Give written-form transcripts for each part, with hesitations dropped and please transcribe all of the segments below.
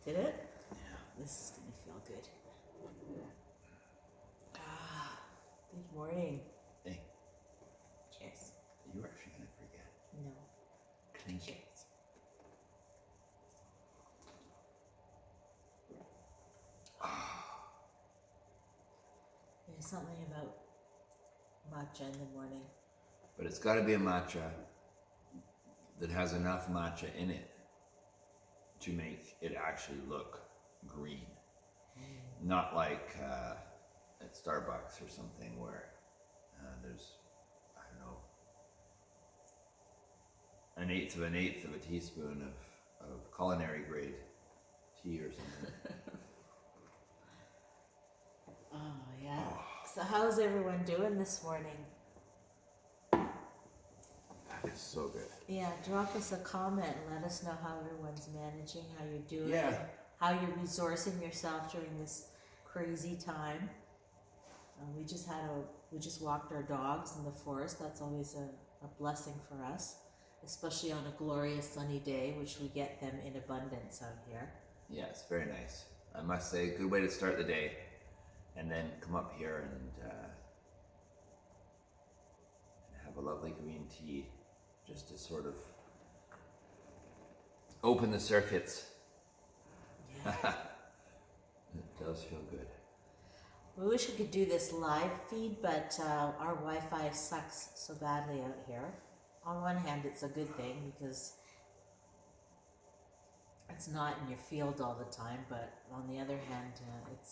Did it? Yeah. This is gonna feel good. Good morning. Hey, Cheers. you're actually gonna forget. No. Clink. Cheers. There's something about matcha in the morning. But it's got to be a matcha that has enough matcha in it to make it actually look green. Not like at Starbucks or something where there's, I don't know, an eighth of a teaspoon of culinary grade tea or something. Oh, yeah. So how's everyone doing this morning? That is so good. Yeah, drop us a comment and let us know how everyone's managing, how you're doing, Yeah. how you're resourcing yourself during this crazy time. We just walked our dogs in the forest. That's always a blessing for us, especially on a glorious sunny day, which we get them in abundance out here. Yeah, it's very nice. I must say, good way to start the day, and then come up here and have a lovely green tea, just to sort of open the circuits. Yeah. It does feel good. We wish we could do this live feed, but our Wi-Fi sucks so badly out here. On one hand, it's a good thing because it's not in your field all the time, but on the other hand, it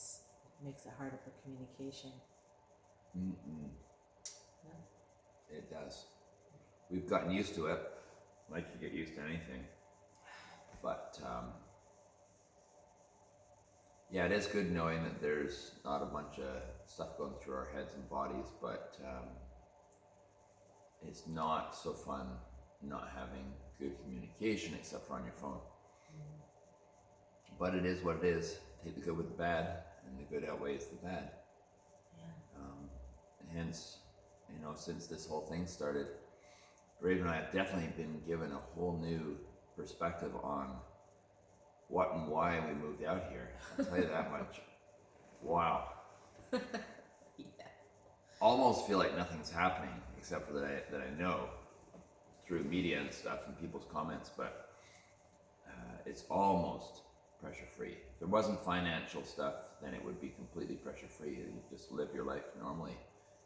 makes it harder for communication. Yeah. It does. We've gotten used to it, like you get used to anything. But yeah, it is good knowing that there's not a bunch of stuff going through our heads and bodies, but it's not so fun not having good communication except for on your phone. But it is what it is. Take the good with the bad, and the good outweighs the bad. Yeah. Hence, since this whole thing started, Raven and I have definitely been given a whole new perspective on what and why we moved out here. I'll tell you that much. Wow. Yeah. Almost feel like nothing's happening except for that I know through media and stuff and people's comments, but it's almost pressure free. If there wasn't financial stuff, then it would be completely pressure free. You just live your life normally.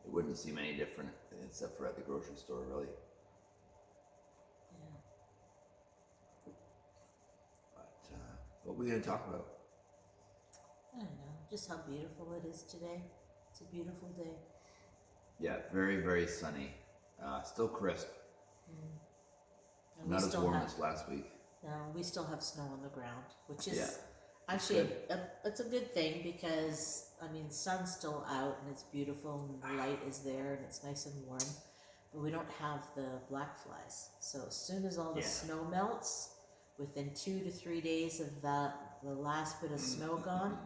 It wouldn't seem any different except for at the grocery store, really. Yeah. But what are we going to talk about? I don't know, just how beautiful it is today. It's a beautiful day. Yeah, very, very sunny. Still crisp. And Not as warm as last week. No, we still have snow on the ground, which is Yeah, actually it's a good thing because sun's still out and it's beautiful and the light is there and it's nice and warm, but we don't have the black flies. So as soon as all the snow melts, within 2 to 3 days of the last bit of snow gone,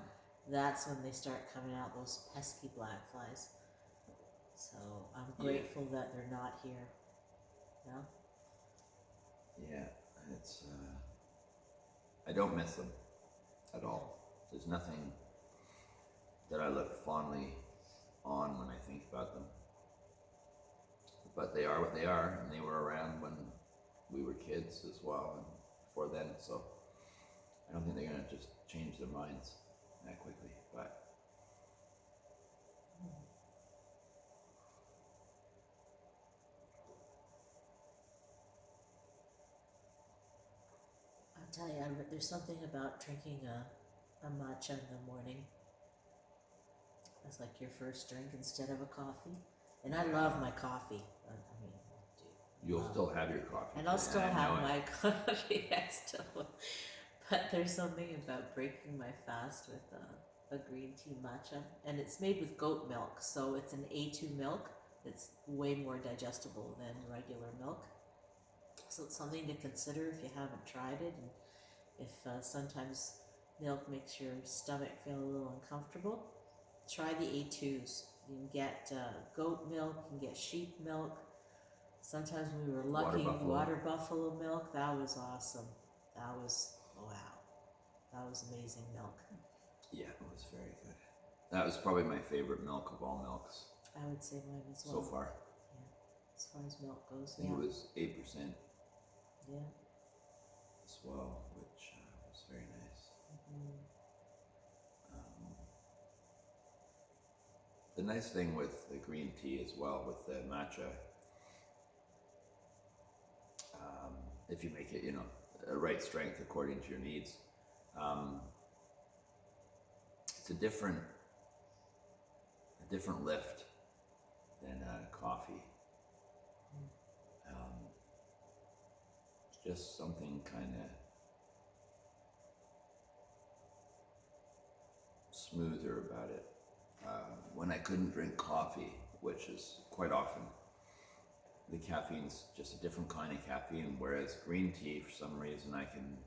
that's when they start coming out, those pesky black flies. So I'm grateful that they're not here. No? Yeah, it's I don't miss them at all. There's nothing that I look fondly on when I think about them. But they are what they are, and they were around when we were kids as well, and before then, so I don't think they're gonna just change their minds that quickly, but I'll tell you, there's something about drinking a matcha in the morning. It's like your first drink instead of a coffee. And I love my coffee. you'll still have your coffee. And I'll still have my coffee. I still will. But there's something about breaking my fast with a green tea matcha. And it's made with goat milk. So it's an A2 milk. It's way more digestible than regular milk. So it's something to consider if you haven't tried it. And if sometimes milk makes your stomach feel a little uncomfortable, try the A2s. You can get goat milk, you can get sheep milk. Sometimes we were lucky, water buffalo milk. That was awesome. That was, wow. That was amazing milk. Yeah, it was very good. That was probably my favorite milk of all milks I would say mine as so well. far. Yeah, as far as milk goes. I think Yeah. it was 8% Yeah. as well, which was very nice. Mm-hmm. The nice thing with the green tea as well, with the matcha, if you make it, a right strength according to your needs, it's a different lift than coffee. It's just something kind of smoother about it. When I couldn't drink coffee, which is quite often, the caffeine's just a different kind of caffeine, whereas green tea, for some reason, I can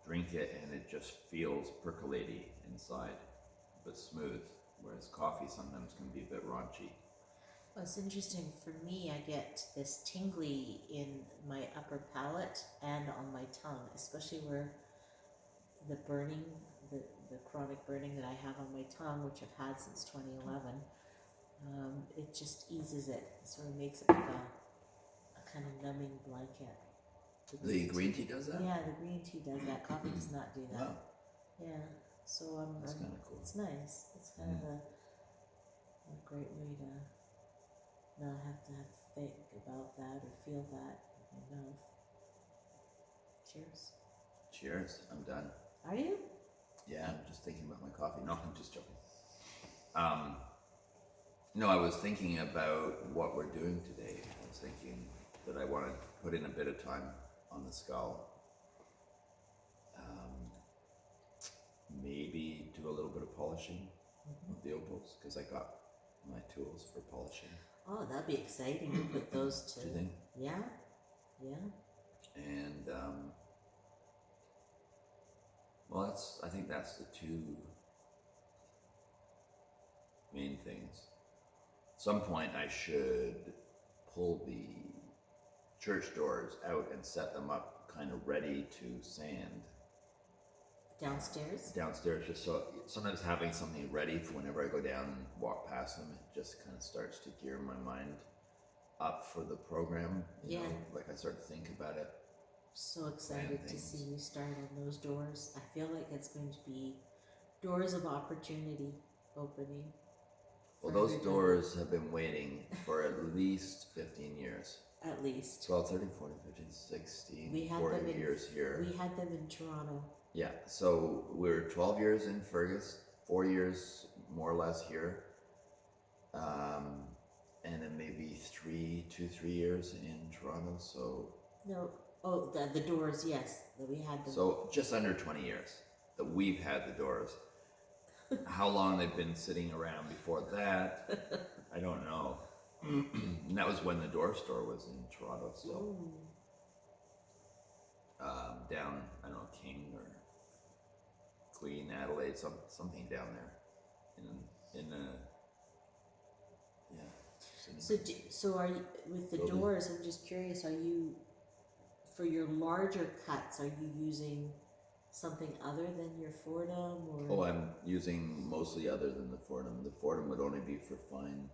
drink it and it just feels percolaty inside, but smooth, whereas coffee sometimes can be a bit raunchy. Well, it's interesting. For me, I get this tingly in my upper palate and on my tongue, especially where the burning, the chronic burning that I have on my tongue, which I've had since 2011, it just eases it. It sort of makes it like a kind of numbing blanket. The green tea does that? Yeah, the green tea does that. Coffee does not do that. Wow. Yeah, so That's kind of cool. it's nice. It's kind of a great way to not have to think about that or feel that in my mouth. Cheers. Cheers. I'm done. Are you? Yeah, I'm just thinking about my coffee. No, I'm just joking. No, I was thinking about what we're doing today. I was thinking that I want to put in a bit of time on the skull. Maybe do a little bit of polishing of the opals, because I got my tools for polishing. Oh, that'd be exciting to put those Do you think? Yeah, yeah. And well, I think that's the two main things. At some point I should pull the church doors out and set them up kind of ready to sand. Downstairs, just so sometimes having something ready for whenever I go down and walk past them, it just kind of starts to gear my mind up for the program. You know, like I start to think about it. So excited to see you start on those doors. I feel like it's going to be doors of opportunity opening. Well, those doors have been waiting for at least 15 years. At least. 12, 13, 14, 15, 16, 40 years here. We had them in Toronto. Yeah, so we're 12 years in Fergus, 4 years more or less here. And then maybe 3 years in Toronto, so... No, the doors, yes, that we had them. So just under 20 years that we've had the doors. How long they've been sitting around before that, I don't know. And that was when the door store was in Toronto still. Down, I don't know, King or Queen, Adelaide, something down there. In yeah. So are you, with the doors, I'm just curious, are you, for your larger cuts, are you using something other than your Fordham? Or? Oh, I'm using mostly other than the Fordham. The Fordham would only be for fine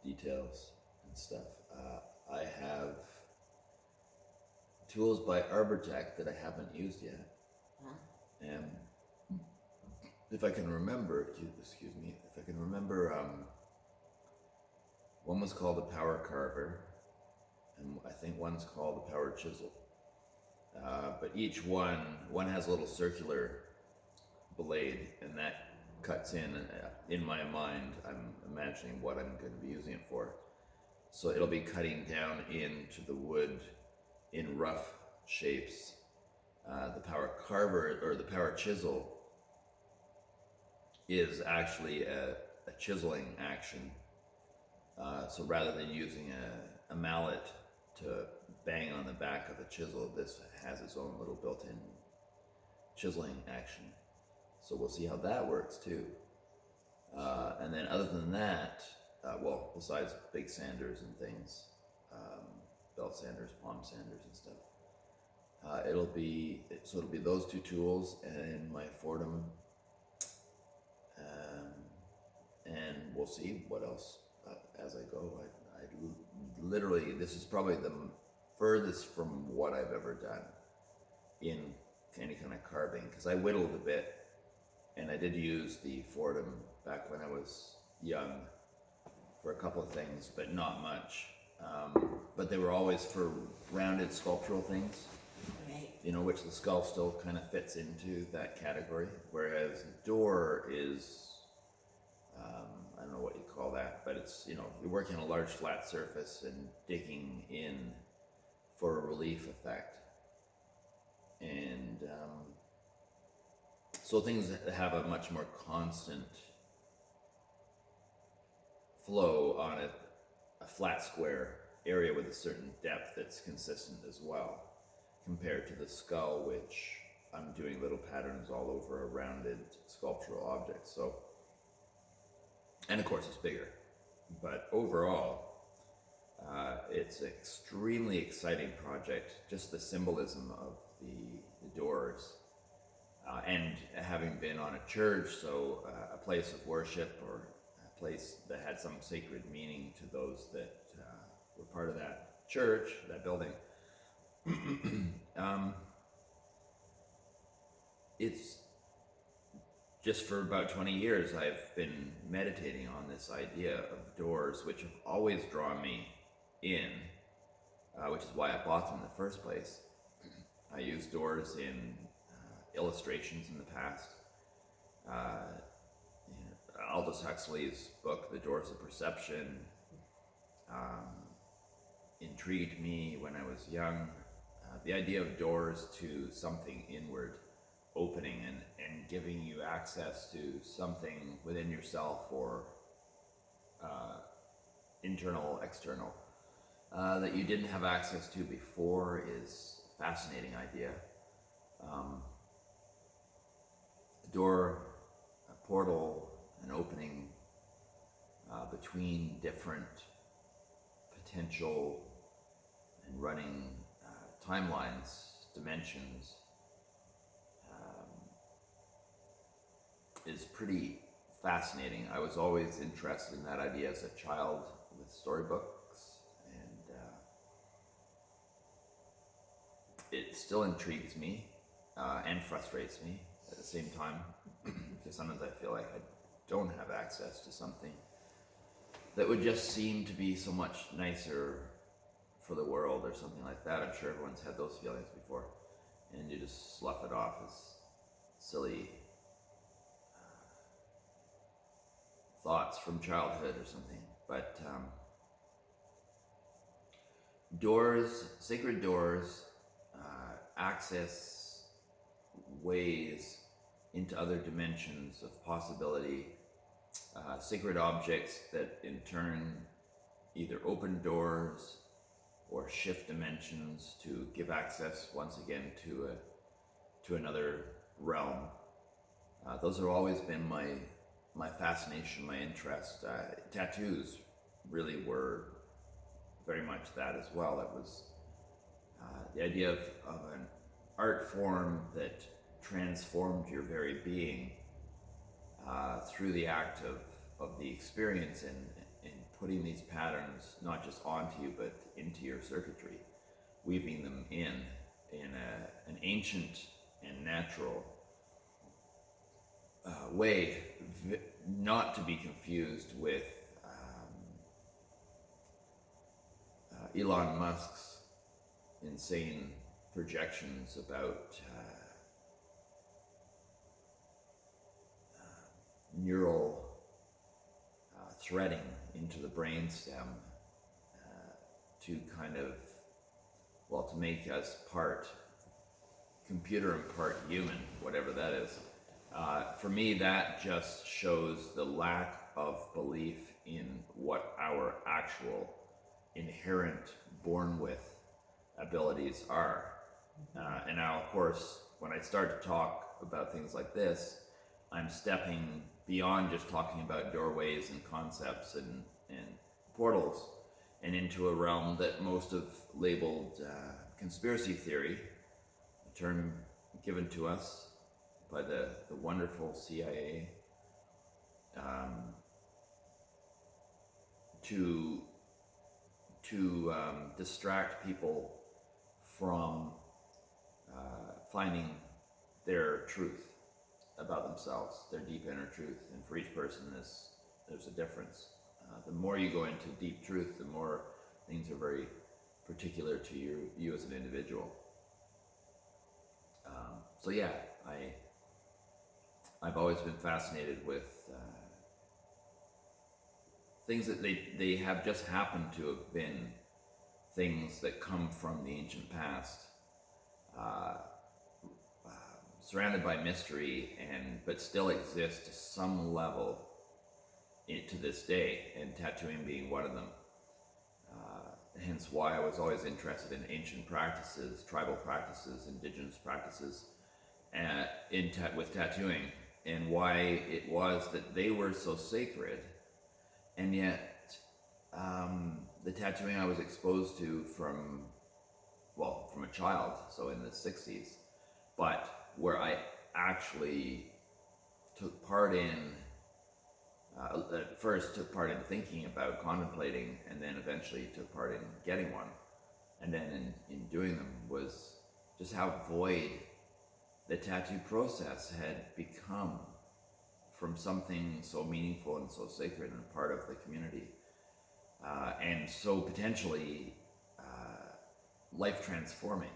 details and stuff. I have tools by Arbortech that I haven't used yet. And if I can remember, one was called the Power Carver, and I think one's called the Power Chisel. But each one has a little circular blade, and that cuts in my mind, I'm imagining what I'm going to be using it for. So it'll be cutting down into the wood in rough shapes. The Power Carver, or the Power Chisel, is actually a chiseling action. So rather than using a mallet to bang on the back of a chisel, this has its own little built-in chiseling action. So we'll see how that works too. And then other than that, well, besides big sanders and things, belt sanders, palm sanders and stuff, It'll be those two tools and my Fordham, and we'll see what else as I go. I literally, this is probably the furthest from what I've ever done in any kind of carving, because I whittled a bit, and I did use the Fordham back when I was young for a couple of things, but not much. But they were always for rounded sculptural things, Right. which the skull still kind of fits into that category, whereas the door is, I don't know what you call that, but it's, you're working on a large flat surface and digging in for a relief effect. And so things that have a much more constant flow on a flat square area with a certain depth that's consistent as well, compared to the skull, which I'm doing little patterns all over a rounded sculptural object. So, and of course it's bigger, but overall, it's an extremely exciting project. Just the symbolism of the doors, and having been on a church, so a place of worship, or a place that had some sacred meaning to those that were part of that church, that building. It's just for about 20 years I've been meditating on this idea of doors, which have always drawn me in, which is why I bought them in the first place. I used doors in illustrations in the past. Aldous Huxley's book, The Doors of Perception, intrigued me when I was young. The idea of doors to something inward, opening and giving you access to something within yourself, or internal, external, that you didn't have access to before, is a fascinating idea. A door, a portal, an opening between different potential and running timelines, dimensions, is pretty fascinating. I was always interested in that idea as a child with storybooks, and it still intrigues me and frustrates me at the same time, because sometimes I feel like I don't have access to something that would just seem to be so much nicer for the world, or something like that. I'm sure everyone's had those feelings before, and you just slough it off as silly thoughts from childhood or something. But doors, sacred doors, access ways into other dimensions of possibility, sacred objects that in turn either open doors or shift dimensions to give access once again to another realm. Those have always been my fascination, my interest. Tattoos really were very much that as well. It was the idea of an art form that transformed your very being through the act of the experience, and putting these patterns not just onto you but into your circuitry, weaving them in an ancient and natural way, not to be confused with Elon Musk's insane projections about neural threading into the brainstem to kind of, well, to make us part computer and part human, whatever that is. For me, that just shows the lack of belief in what our actual inherent, born with abilities are. And now, of course, when I start to talk about things like this, I'm stepping beyond just talking about doorways and concepts and portals, and into a realm that most have labeled conspiracy theory, term given to us by the wonderful CIA, to distract people from finding their truth about themselves, their deep inner truth. And for each person, there's a difference. The more you go into deep truth, the more things are very particular to you as an individual. So yeah, I've always been fascinated with things that they have just happened to have been things that come from the ancient past, surrounded by mystery, but still exist to some level to this day, and tattooing being one of them. Hence why I was always interested in ancient practices, tribal practices, indigenous practices, with tattooing, and why it was that they were so sacred, and yet the tattooing I was exposed to from a child, so in the 60s, but where I actually took part in, first took part in thinking about, contemplating, and then eventually took part in getting one, and then in doing them, was just how void the tattoo process had become from something so meaningful and so sacred and a part of the community, and so potentially life transforming,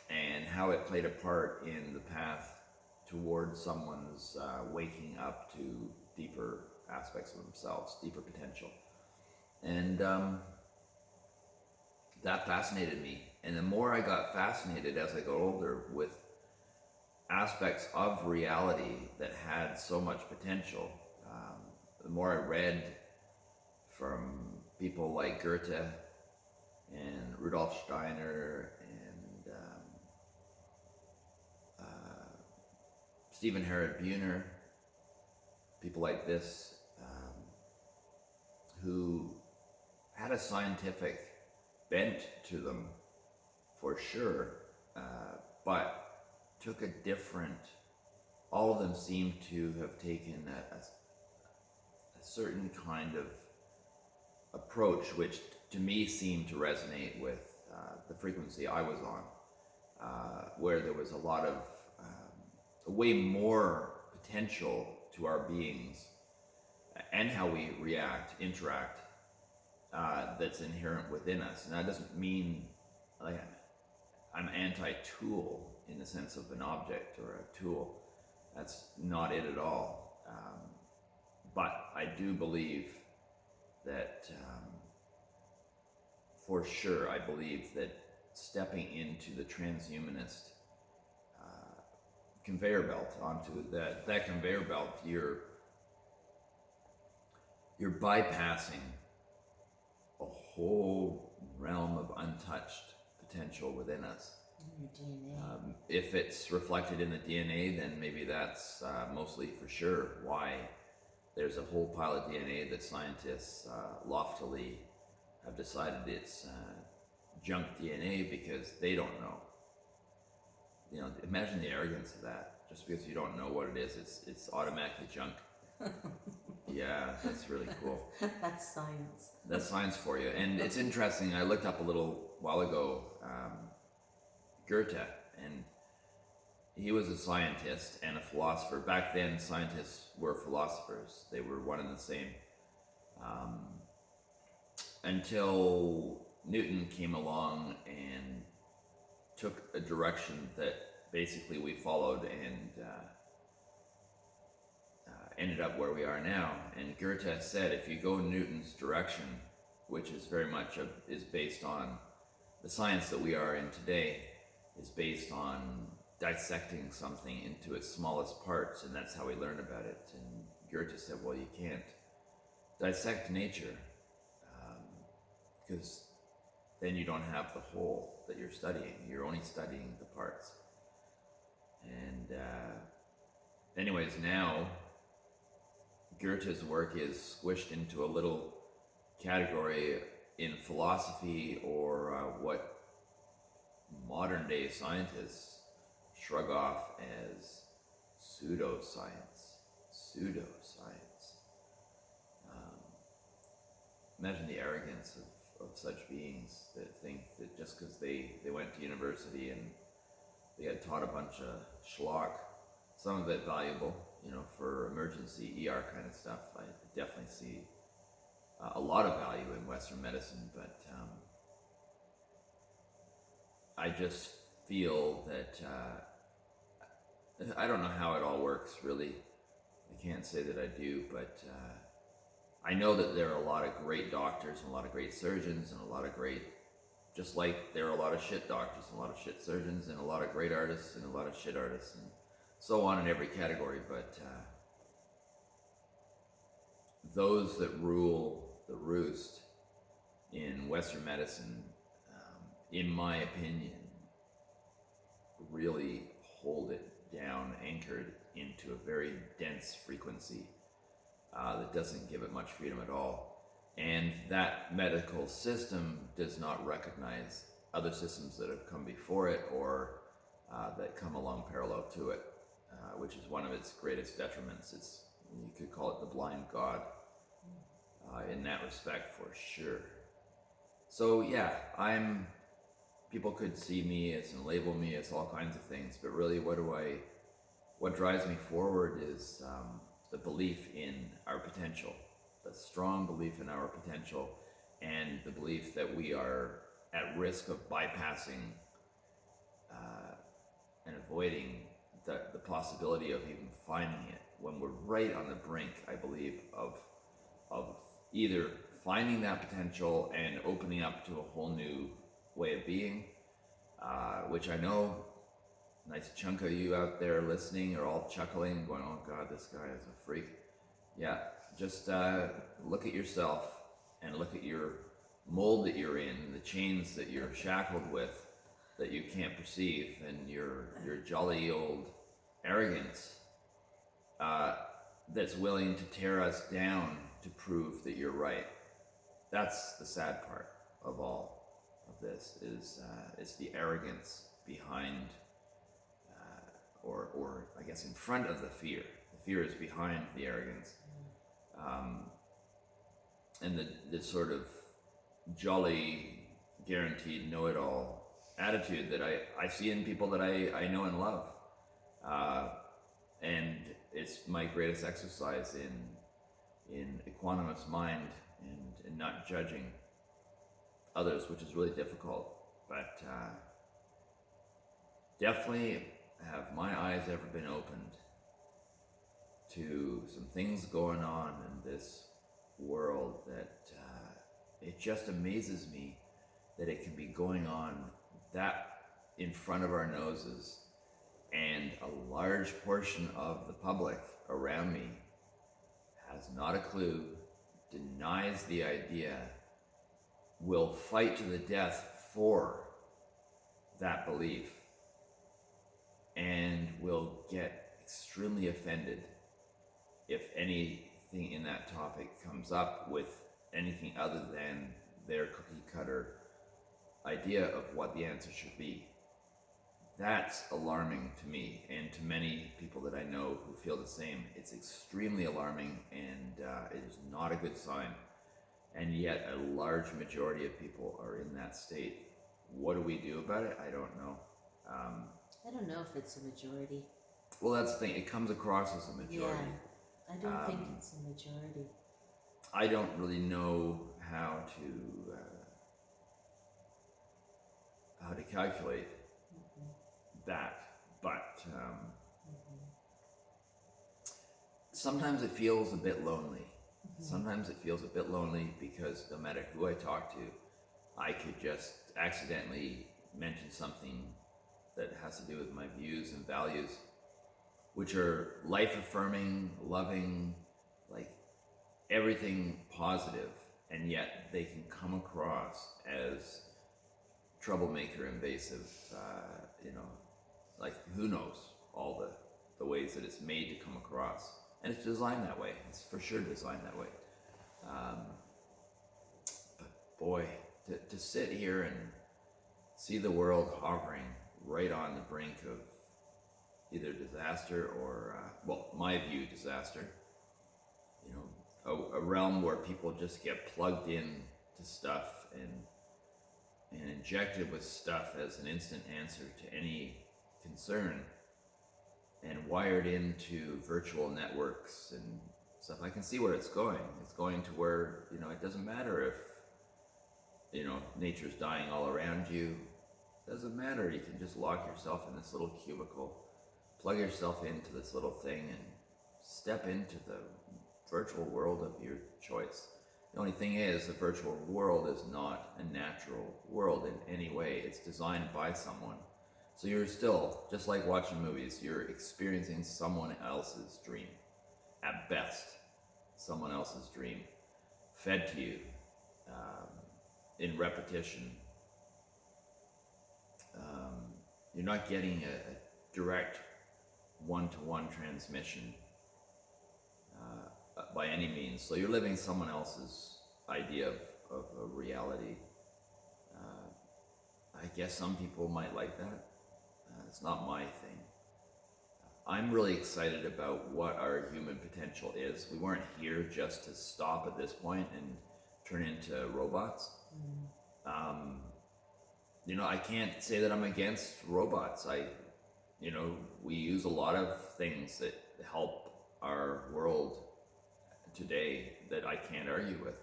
and how it played a part in the path towards someone's waking up to deeper aspects of themselves, deeper potential. And that fascinated me. And the more I got fascinated as I got older with aspects of reality that had so much potential, the more I read from people like Goethe and Rudolf Steiner and Stephen Herod Buhner, people like this, who had a scientific bent to them for sure, but took a different, all of them seem to have taken a certain kind of approach which to me seemed to resonate with the frequency I was on, where there was a lot of way more potential to our beings and how we interact, that's inherent within us. And that doesn't mean like I'm anti-tool in the sense of an object or a tool. That's not it at all. But I do believe that, for sure, I believe that stepping into the transhumanist conveyor belt, onto that conveyor belt, you're bypassing a whole realm of untouched potential within us. Your DNA. If it's reflected in the DNA, then maybe that's mostly for sure why there's a whole pile of DNA that scientists loftily have decided it's junk DNA because they don't know. You know, imagine the arrogance of that. Just because you don't know what it is, it's automatically junk. Yeah, that's really cool. That's science. That's science for you. And it's interesting, I looked up a little while ago Goethe, and he was a scientist and a philosopher. Back then, scientists were philosophers. They were one and the same. Until Newton came along and took a direction that basically we followed and ended up where we are now. And Goethe said, if you go Newton's direction, which is very much is based on the science that we are in today, is based on dissecting something into its smallest parts, and that's how we learn about it. And Goethe said, well, you can't dissect nature, because then you don't have the whole that you're studying. You're only studying the parts. And anyways, now Goethe's work is squished into a little category in philosophy, or what modern day scientists shrug off as pseudoscience. Pseudoscience. Imagine the arrogance of such beings that think that just because they went to university and they got taught a bunch of schlock, some of it valuable, for emergency ER kind of stuff. I definitely see a lot of value in Western medicine, but I just feel that I don't know how it all works, really. I can't say that I do, but I know that there are a lot of great doctors and a lot of great surgeons and a lot of great, just like there are a lot of shit doctors and a lot of shit surgeons and a lot of great artists and a lot of shit artists and so on in every category, but those that rule the roost in Western medicine, in my opinion, really hold it down, anchored into a very dense frequency that doesn't give it much freedom at all. And that medical system does not recognize other systems that have come before it or that come along parallel to it, which is one of its greatest detriments. You could call it the blind god in that respect, for sure. So yeah, people could see me as and label me as all kinds of things, but really what drives me forward is the belief in our potential, the strong belief in our potential, and the belief that we are at risk of bypassing and avoiding the possibility of even finding it when we're right on the brink, I believe, of either finding that potential and opening up to a whole new way of being, which I know a nice chunk of you out there listening are all chuckling and going, oh God, this guy is a freak. Yeah, just look at yourself and look at your mold that you're in, the chains that you're shackled with that you can't perceive, and your jolly old arrogance that's willing to tear us down to prove that you're right. That's the sad part of all of this, is it's the arrogance behind, or I guess in front of the fear. The fear is behind the arrogance. And the sort of jolly, guaranteed know-it-all attitude that I see in people that I know and love. And it's my greatest exercise in equanimous mind and not judging others, which is really difficult. But definitely have my eyes ever been opened to some things going on in this world that it just amazes me that it can be going on that in front of our noses, and a large portion of the public around me has not a clue, denies the idea, will fight to the death for that belief, and will get extremely offended if anything in that topic comes up with anything other than their cookie cutter idea of what the answer should be. That's alarming to me and to many people that I know who feel the same. It's extremely alarming, and it is not a good sign. And yet a large majority of people are in that state. What do we do about it? I don't know. I don't know if it's a majority. Well, that's the thing. It comes across as a majority. Yeah, I don't think it's a majority. I don't really know how to calculate that, but sometimes it feels a bit lonely. Sometimes it feels a bit lonely because no matter who I talk to, I could just accidentally mention something that has to do with my views and values, which are life-affirming, loving, like everything positive, and yet they can come across as troublemaker, invasive, like who knows all the ways that it's made to come across. And it's designed that way. It's for sure designed that way. But boy, to sit here see the world hovering right on the brink of either disaster or, well, my view, disaster. You know, a realm where people just get plugged in to stuff and injected with stuff as an instant answer to any concern, and wired into virtual networks and stuff. I can see where it's going. It's going to where, you know, it doesn't matter if, you know, nature's dying all around you. It doesn't matter. You can just lock yourself in this little cubicle, plug yourself into this little thing, and step into the virtual world of your choice. The only thing is, the virtual world is not a natural world in any way. It's designed by someone. So you're still, just like watching movies, you're experiencing someone else's dream. At best, someone else's dream. Fed to you in repetition. You're not getting a direct one-to-one transmission by any means. So you're living someone else's idea of a reality. I guess some people might like that. It's not my thing. I'm really excited about what our human potential is. We weren't here just to stop at this point and turn into robots. You know, I can't say that I'm against robots. We use a lot of things that help our world today that I can't argue with.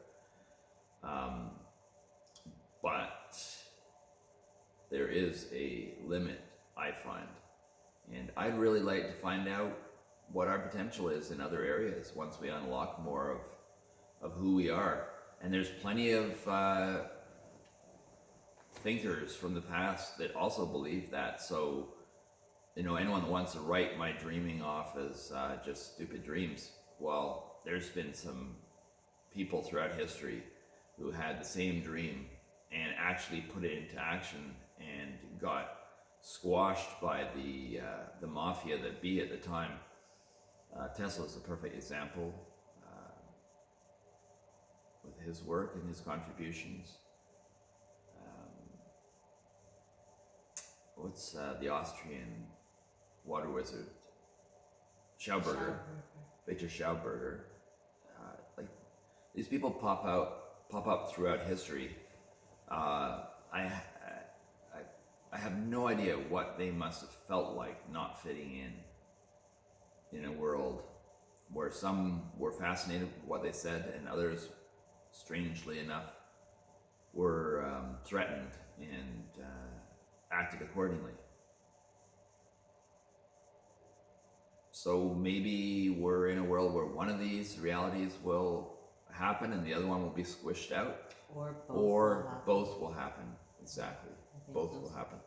But there is a limit, I find. And I'd really like to find out what our potential is in other areas once we unlock more of who we are. And there's plenty of thinkers from the past that also believe that. So, you know, anyone that wants to write my dreaming off as just stupid dreams, well, there's been some people throughout history who had the same dream and actually put it into action and got squashed by the mafia that be at the time. Tesla's a perfect example with his work and his contributions. What's the Austrian water wizard? Schauberger. Victor Schauberger. Like, these people pop up throughout history. I have no idea what they must have felt like not fitting in a world where some were fascinated with what they said and others, strangely enough, were threatened and acted accordingly. So maybe we're in a world where one of these realities will happen and the other one will be squished out, or both will happen. Exactly, both will happen.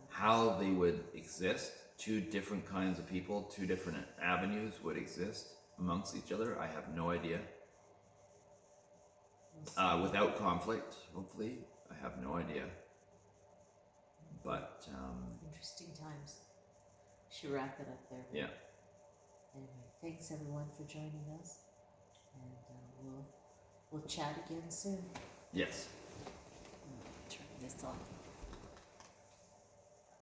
How they would exist, two different kinds of people, two different avenues would exist amongst each other, I have no idea. Without conflict, hopefully, I have no idea. But interesting times. Should wrap it up there. Yeah. Anyway, thanks everyone for joining us, and we'll chat again soon. Yes. Turn this on.